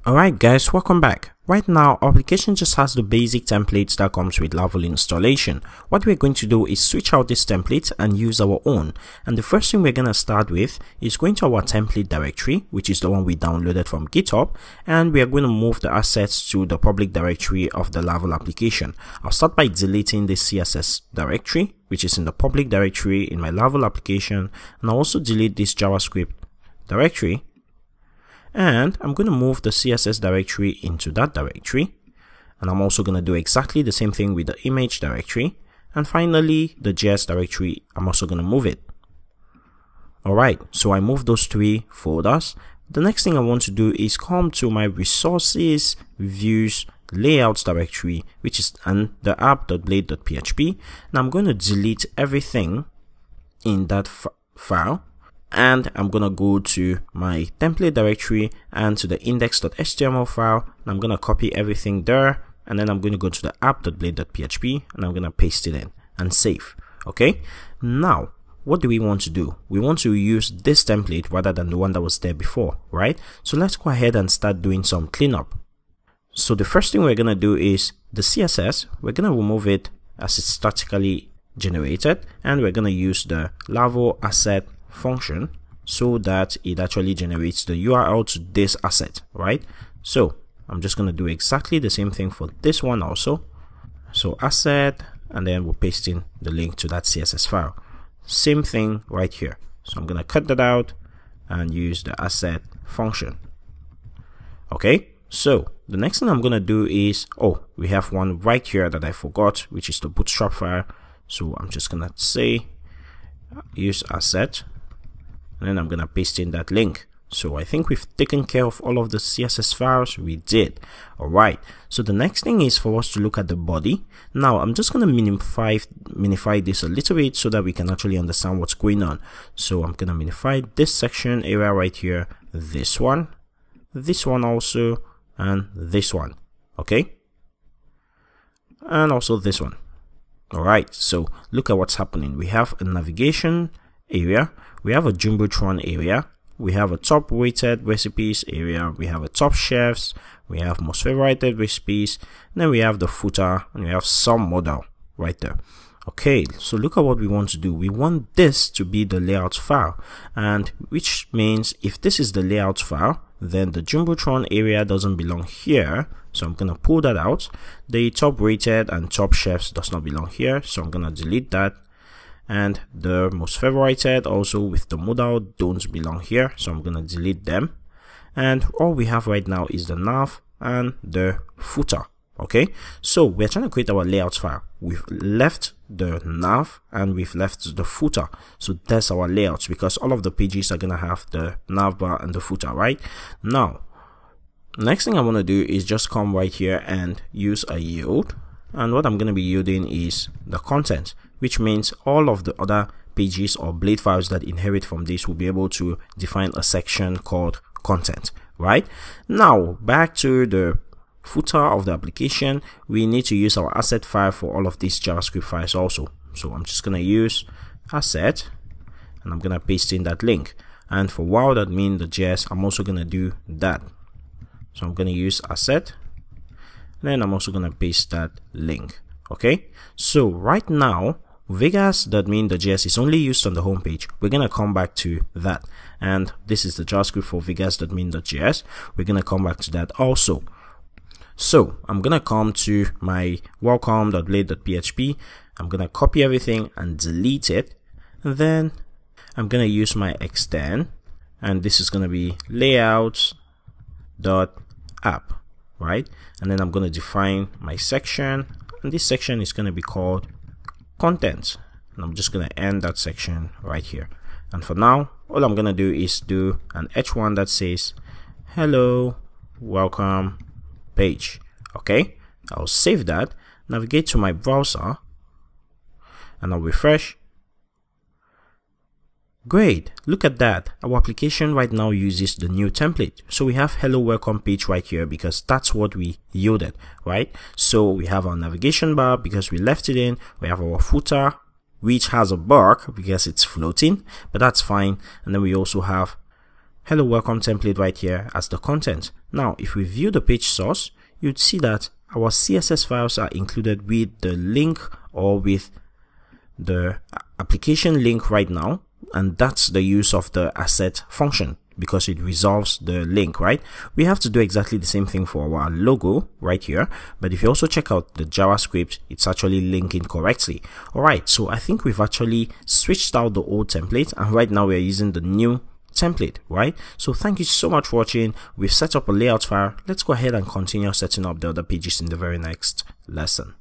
Alright guys, welcome back. Right now, our application just has the basic templates that comes with Laravel installation. What we're going to do is switch out this template and use our own. And the first thing we're going to start with is going to our template directory, which is the one we downloaded from GitHub. And we are going to move the assets to the public directory of the Laravel application. I'll start by deleting the CSS directory, which is in the public directory in my Laravel application. And I'll also delete this JavaScript directory. And I'm going to move the CSS directory into that directory. And I'm also going to do exactly the same thing with the image directory. And finally, the JS directory, I'm also going to move it. Alright, so I moved those three folders. The next thing I want to do is come to my resources, views, layouts directory, which is the app.blade.php. Now I'm going to delete everything in that file. And I'm going to go to my template directory and to the index.html file. And I'm going to copy everything there. And then I'm going to go to the app.blade.php and I'm going to paste it in and save. Okay. Now, what do we want to do? We want to use this template rather than the one that was there before, right? So let's go ahead and start doing some cleanup. So the first thing we're going to do is the CSS. We're going to remove it as it's statically generated. And we're going to use the Laravel asset function so that it actually generates the URL to this asset, right? So I'm just going to do exactly the same thing for this one also. So asset, and then we'll paste in the link to that CSS file. Same thing right here. So I'm going to cut that out and use the asset function. Okay, so the next thing I'm going to do is, we have one right here that I forgot, which is the bootstrap file. So I'm just going to say use asset. And then I'm going to paste in that link. So I think we've taken care of all of the CSS files. We did. Alright. So the next thing is for us to look at the body. Now I'm just going to minify this a little bit so that we can actually understand what's going on. So I'm going to minify this section area right here. This one also, and this one. Okay. And also this one. Alright. So look at what's happening. We have a navigation area. We have a Jumbotron area, we have a top rated recipes area, we have a top chefs, we have most favorited recipes, and then we have the footer, and we have some model right there. Okay, so look at what we want to do. We want this to be the layout file, and which means if this is the layout file, then the Jumbotron area doesn't belong here. So I'm going to pull that out. The top rated and top chefs does not belong here. So I'm going to delete that. And the most favorited also with the modal don't belong here, so I'm gonna delete them. And all we have right now is the nav and the footer. Okay, so we're trying to create our layout file. We've left the nav and we've left the footer, so that's our layouts, because all of the pages are gonna have the nav bar and the footer. Right now, next thing I want to do is just come right here and use a yield, and what I'm going to be yielding is the content, which means all of the other pages or blade files that inherit from this will be able to define a section called content. Right now, back to the footer of the application, we need to use our asset file for all of these JavaScript files also. So I'm just going to use asset and I'm going to paste in that link. And for wow.mean.js, I'm also going to do that. So I'm going to use asset. And then I'm also going to paste that link. Okay, so right now Vegas.mean.js is only used on the home page. We're going to come back to that, and this is the JavaScript for Vegas.mean.js. We're going to come back to that also. So I'm going to come to my welcome.blade.php. I'm going to copy everything and delete it, and then I'm going to use my extend, and this is going to be layouts.app. Right, and then I'm going to define my section, and this section is going to be called content, and I'm just going to end that section right here. And for now, all I'm going to do is do an h1 that says hello welcome page. Okay, I'll save that, navigate to my browser, and I'll refresh. Great, look at that. Our application right now uses the new template. So we have hello welcome page right here because that's what we yielded, right? So we have our navigation bar because we left it in. We have our footer, which has a bar because it's floating, but that's fine. And then we also have hello welcome template right here as the content. Now, if we view the page source, you'd see that our CSS files are included with the link or with the application link right now, and that's the use of the asset function because it resolves the link, right? We have to do exactly the same thing for our logo right here, but if you also check out the JavaScript, it's actually linking correctly. All right, so I think we've actually switched out the old template, and right now we're using the new template, right? So thank you so much for watching. We've set up a layout file. Let's go ahead and continue setting up the other pages in the very next lesson.